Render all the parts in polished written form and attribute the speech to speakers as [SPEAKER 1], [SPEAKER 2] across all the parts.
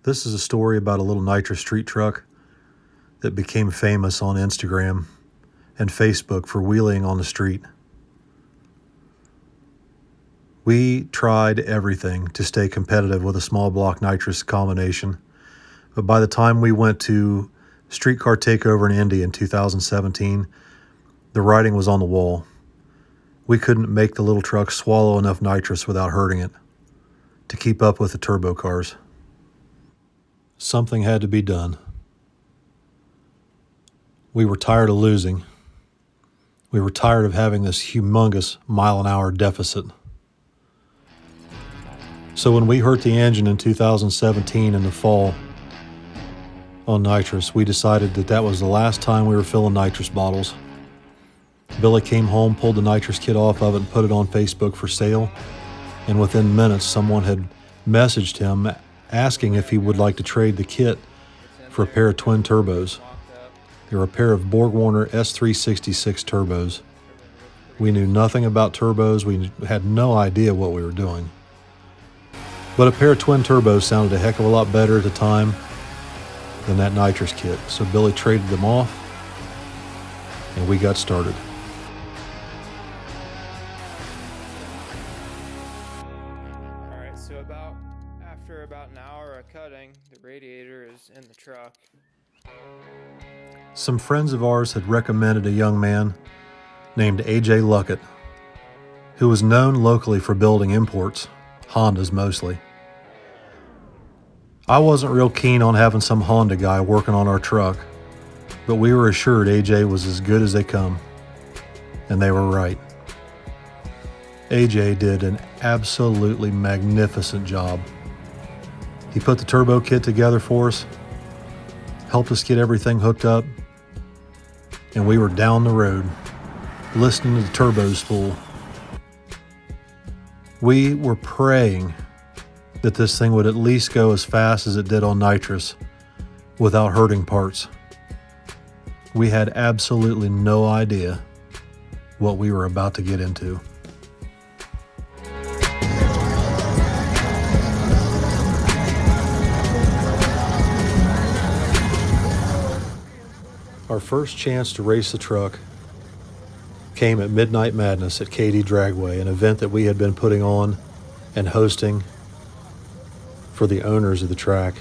[SPEAKER 1] This is a story about a little Nitrous street truck that became famous on Instagram and Facebook for wheeling on the street. We tried everything to stay competitive with a small block Nitrous combination, but by the time we went to Streetcar Takeover in Indy in 2017, the writing was on the wall. We couldn't make the little truck swallow enough nitrous without hurting it to keep up with the turbo cars. Something had to be done. We were tired of losing. We were tired of having this humongous mile-an-hour deficit. So when we hurt the engine in 2017 in the fall on Nitrous, we decided that that was the last time we were filling Nitrous bottles. Billy came home, pulled the Nitrous kit off of it, and put it on Facebook for sale. And within minutes, someone had messaged him asking if he would like to trade the kit for a pair of twin turbos. They were a pair of BorgWarner S366 turbos. We knew nothing about turbos. We had no idea what we were doing. But a pair of twin turbos sounded a heck of a lot better at the time than that Nitrous kit. So Billy traded them off, and we got started.
[SPEAKER 2] After about an hour of cutting, the radiator is in the truck.
[SPEAKER 1] Some friends of ours had recommended a young man named AJ Luckett, who was known locally for building imports, Hondas mostly. I wasn't real keen on having some Honda guy working on our truck, but we were assured AJ was as good as they come, and they were right. AJ did an absolutely magnificent job. He put the turbo kit together for us, helped us get everything hooked up, and we were down the road, listening to the turbo spool. We were praying that this thing would at least go as fast as it did on Nitrous without hurting parts. We had absolutely no idea what we were about to get into. Our first chance to race the truck came at Midnight Madness at KD Dragway, an event that we had been putting on and hosting for the owners of the track.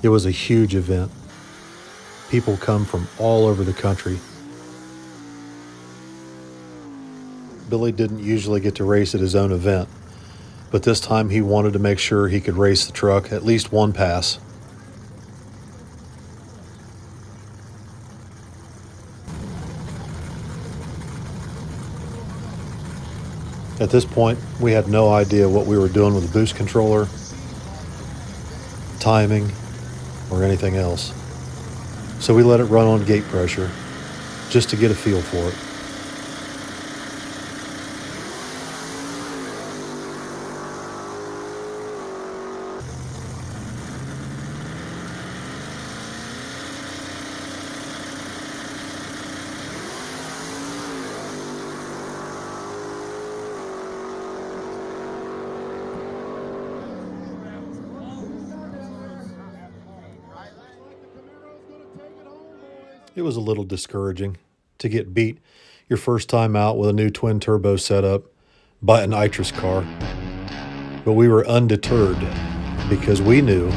[SPEAKER 1] It was a huge event. People come from all over the country. Billy didn't usually get to race at his own event, but this time he wanted to make sure he could race the truck at least one pass. At this point, we had no idea what we were doing with the boost controller, timing, or anything else. So we let it run on gate pressure, just to get a feel for it. It was a little discouraging to get beat your first time out with a new twin turbo setup by a Nitrous car. But we were undeterred because we knew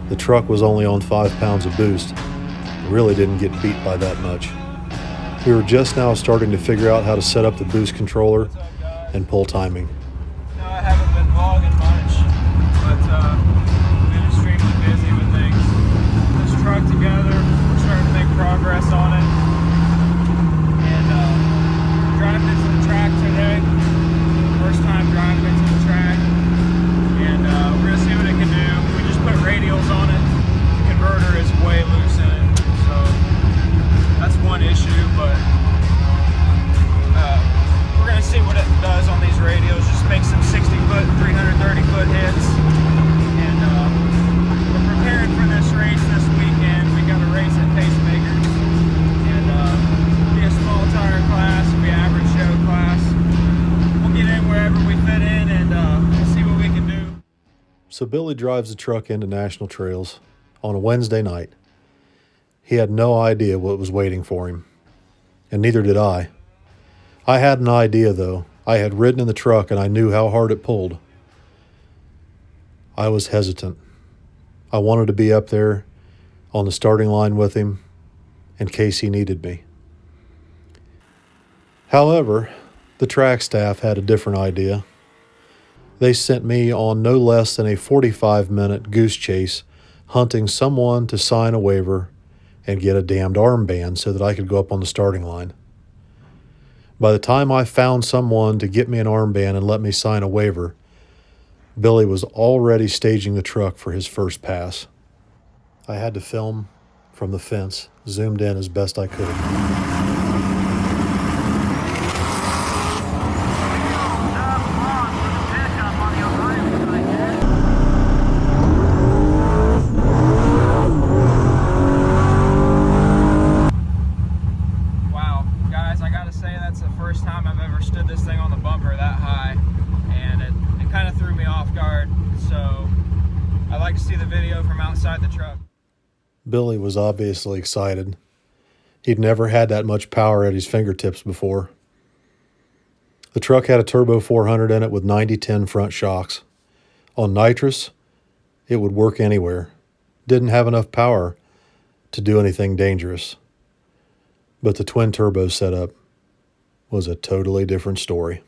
[SPEAKER 1] the truck was only on 5 pounds of boost. It really didn't get beat by that much. We were just now starting to figure out how to set up the boost controller and pull timing.
[SPEAKER 2] No, I haven't been vlogging much, but I've been extremely busy with things. This truck together, we're starting to make progress on it. And driving into the track today, first time driving into the track. And we're gonna see what it can do. We just put radials on it. The converter is way loose in it, so that's one issue, but we're going to see what it does on these radios. Just make some 60-foot, 330-foot hits. And we're preparing for this race this weekend. We got a race at Pacemakers
[SPEAKER 1] So Billy drives the truck into National Trails on a Wednesday night. He had no idea what was waiting for him, and neither did I. I had an idea, though. I had ridden in the truck, and I knew how hard it pulled. I was hesitant. I wanted to be up there on the starting line with him in case he needed me. However, the track staff had a different idea. They sent me on no less than a 45-minute goose chase hunting someone to sign a waiver and get a damned armband so that I could go up on the starting line. By the time I found someone to get me an armband and let me sign a waiver, Billy was already staging the truck for his first pass. I had to film from the fence, zoomed in as best I could.
[SPEAKER 2] Wow, guys, I gotta say that's the first time I've ever stood this thing on the bumper that high, and it kind of threw me off guard, so I like to see the video from outside the truck.
[SPEAKER 1] Billy was obviously excited. He'd never had that much power at his fingertips before. The truck had a turbo 400 in it with 90-10 front shocks. On nitrous, it would work anywhere. Didn't have enough power to do anything dangerous. But the twin turbo setup was a totally different story.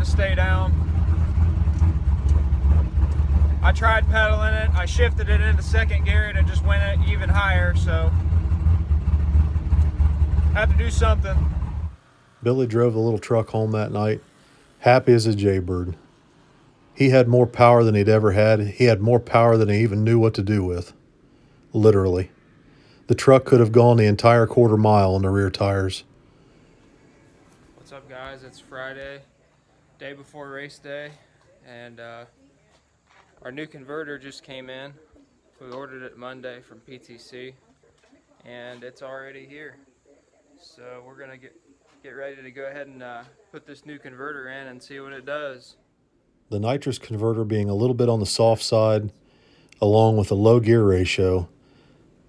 [SPEAKER 2] Stay down. I tried pedaling it, I shifted it into second gear and it just went even higher, so had to do something.
[SPEAKER 1] Billy drove the little truck home that night, happy as a jaybird. He had more power than he'd ever had. He had more power than he even knew what to do with. Literally. The truck could have gone the entire quarter mile on the rear tires.
[SPEAKER 2] What's up, guys? It's Friday, day before race day, and our new converter just came in. We ordered it Monday from PTC, and it's already here. So we're gonna get ready to go ahead and put this new converter in and see what it does.
[SPEAKER 1] The nitrous converter being a little bit on the soft side, along with a low gear ratio,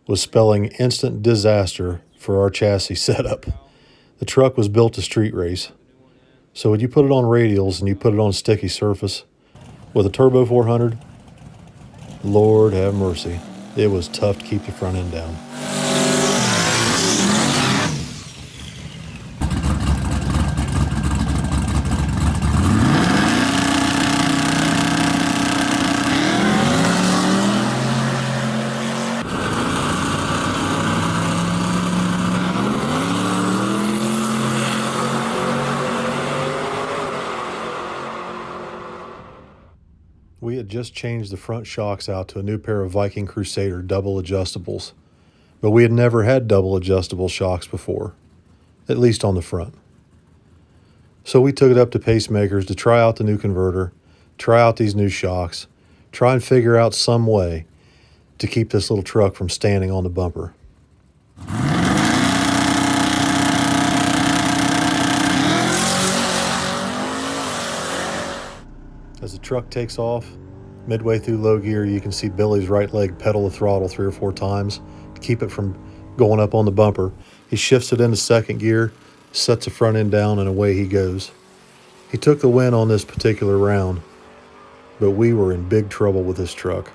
[SPEAKER 1] was spelling instant disaster for our chassis setup. The truck was built to street race. So when you put it on radials and you put it on a sticky surface with a turbo 400, Lord have mercy, it was tough to keep the front end down. We had just changed the front shocks out to a new pair of Viking Crusader double adjustables, but we had never had double adjustable shocks before, at least on the front. So we took it up to Pacemakers to try out the new converter, try out these new shocks, try and figure out some way to keep this little truck from standing on the bumper. As the truck takes off, midway through low gear, you can see Billy's right leg pedal the throttle 3 or 4 times to keep it from going up on the bumper. He shifts it into second gear, sets the front end down, and away he goes. He took the win on this particular round, but we were in big trouble with this truck.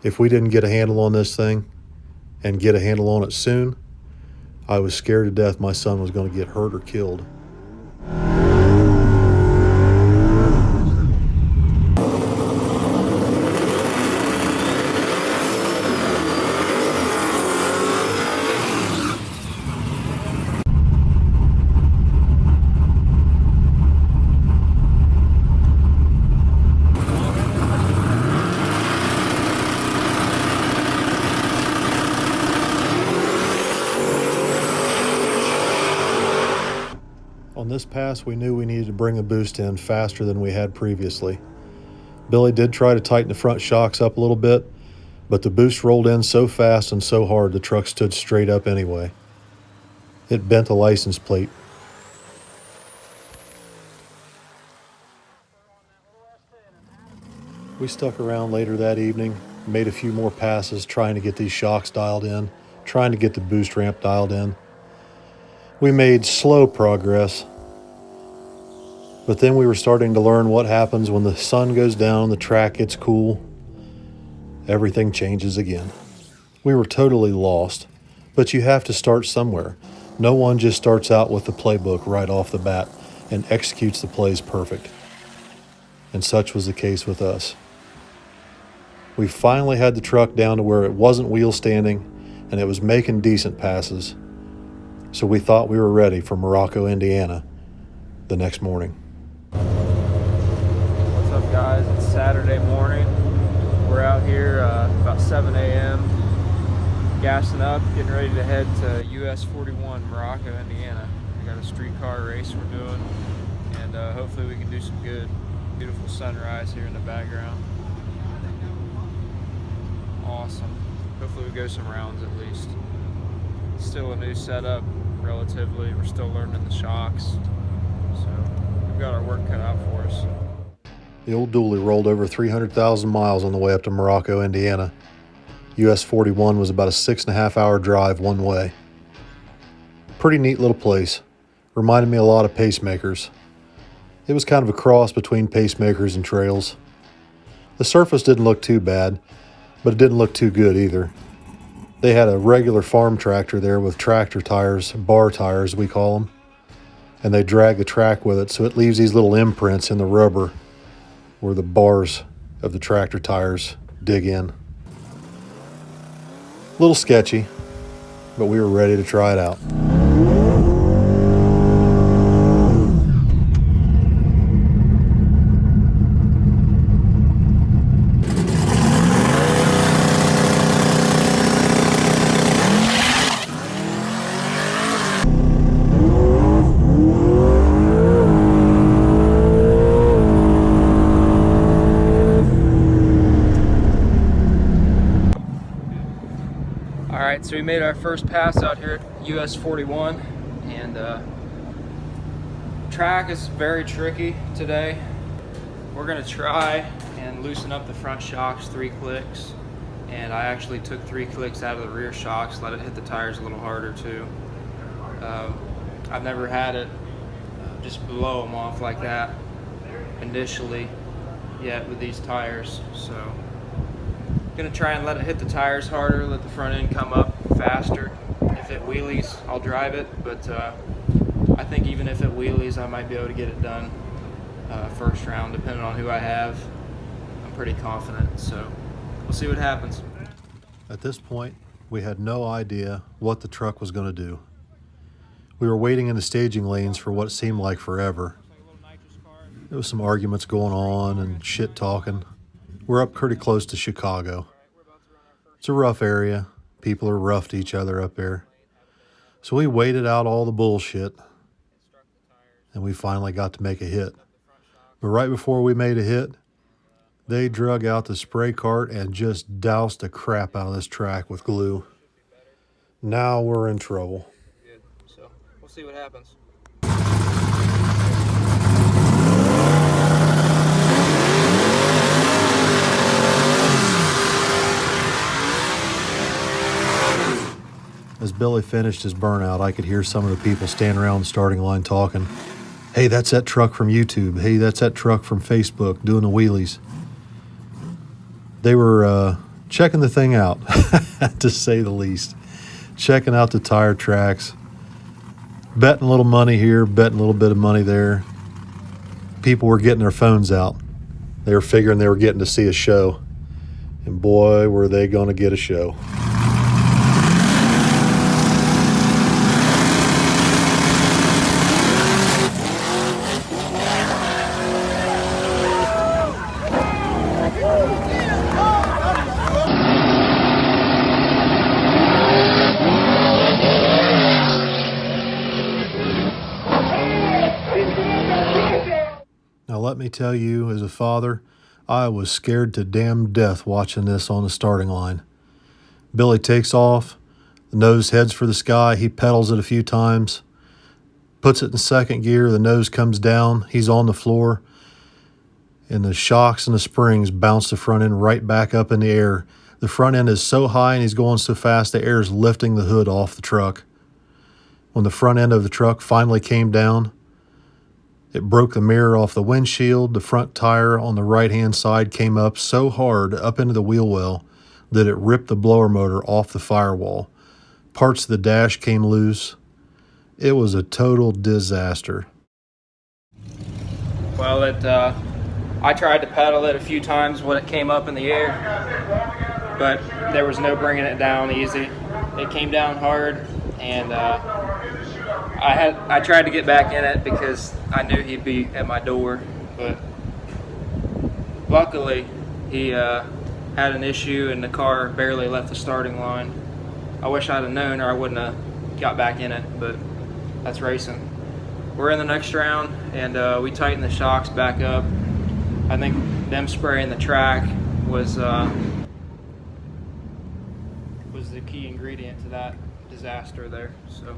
[SPEAKER 1] If we didn't get a handle on this thing and get a handle on it soon, I was scared to death my son was going to get hurt or killed. this pass, we knew we needed to bring the boost in faster than we had previously. Billy did try to tighten the front shocks up a little bit, but the boost rolled in so fast and so hard the truck stood straight up anyway. It bent the license plate. We stuck around later that evening, made a few more passes trying to get these shocks dialed in, trying to get the boost ramp dialed in. We made slow progress, but then we were starting to learn what happens when the sun goes down and the track gets cool. Everything changes again. We were totally lost, but you have to start somewhere. No one just starts out with the playbook right off the bat and executes the plays perfect. And such was the case with us. We finally had the truck down to where it wasn't wheel standing and it was making decent passes. So we thought we were ready for Morocco, Indiana the next morning.
[SPEAKER 2] What's up, guys? It's Saturday morning. We're out here about 7 a.m. gassing up, getting ready to head to US 41, Morocco, Indiana. We got a streetcar race we're doing, and hopefully we can do some good. Beautiful sunrise here in the background. Awesome. Hopefully we go some rounds at least. Still a new setup, relatively. We're still learning the shocks, so we've got our work cut out for us.
[SPEAKER 1] The old dually rolled over 300,000 miles on the way up to Morocco, Indiana. US 41 was about a 6.5 hour drive one way. Pretty neat little place. Reminded me a lot of pacemakers. It was kind of a cross between pacemakers and trails. The surface didn't look too bad, but it didn't look too good either. They had a regular farm tractor there with tractor tires, bar tires we call them, and they drag the track with it, so it leaves these little imprints in the rubber where the bars of the tractor tires dig in. A little sketchy, but we were ready to try it out.
[SPEAKER 2] Alright, so we made our first pass out here at US 41, and track is very tricky today. We're going to try and loosen up the front shocks 3 clicks, and I actually took 3 clicks out of the rear shocks, let it hit the tires a little harder too. I've never had it just blow them off like that initially yet with these tires, so gonna try and let it hit the tires harder, let the front end come up faster. If it wheelies, I'll drive it, but I think even if it wheelies, I might be able to get it done first round, depending on who I have. I'm pretty confident, so we'll see what happens.
[SPEAKER 1] At this point, we had no idea what the truck was gonna do. We were waiting in the staging lanes for what seemed like forever. There was some arguments going on and shit talking. We're up pretty close to Chicago. It's a rough area. People are rough to each other up there. So we waited out all the bullshit, and we finally got to make a hit. But right before we made a hit, they drug out the spray cart and just doused the crap out of this track with glue. Now we're in trouble.
[SPEAKER 2] Good. So we'll see what happens.
[SPEAKER 1] As Billy finished his burnout, I could hear some of the people standing around the starting line talking. Hey, that's that truck from YouTube. Hey, that's that truck from Facebook doing the wheelies. They were checking the thing out, to say the least. Checking out the tire tracks. Betting a little money here, betting a little bit of money there. People were getting their phones out. They were figuring they were getting to see a show. And boy, were they going to get a show. tell you, as a father, I was scared to damn death watching this on the starting line. Billy takes off, the nose heads for the sky, he pedals it a few times, puts it in second gear, the nose comes down, he's on the floor, and the shocks and the springs bounce the front end right back up in the air. The front end is so high and he's going so fast, the air is lifting the hood off the truck. When the front end of the truck finally came down, it broke the mirror off the windshield. The front tire on the right-hand side came up so hard up into the wheel well that it ripped the blower motor off the firewall. Parts of the dash came loose. It was a total disaster.
[SPEAKER 2] Well, I tried to pedal it a few times when it came up in the air, but there was no bringing it down easy. It came down hard, and I tried to get back in it because I knew he'd be at my door, but luckily he had an issue and the car barely left the starting line. I wish I'd have known, or I wouldn't have got back in it, but that's racing. We're in the next round, and we tightened the shocks back up. I think them spraying the track was the key ingredient to that disaster there. So.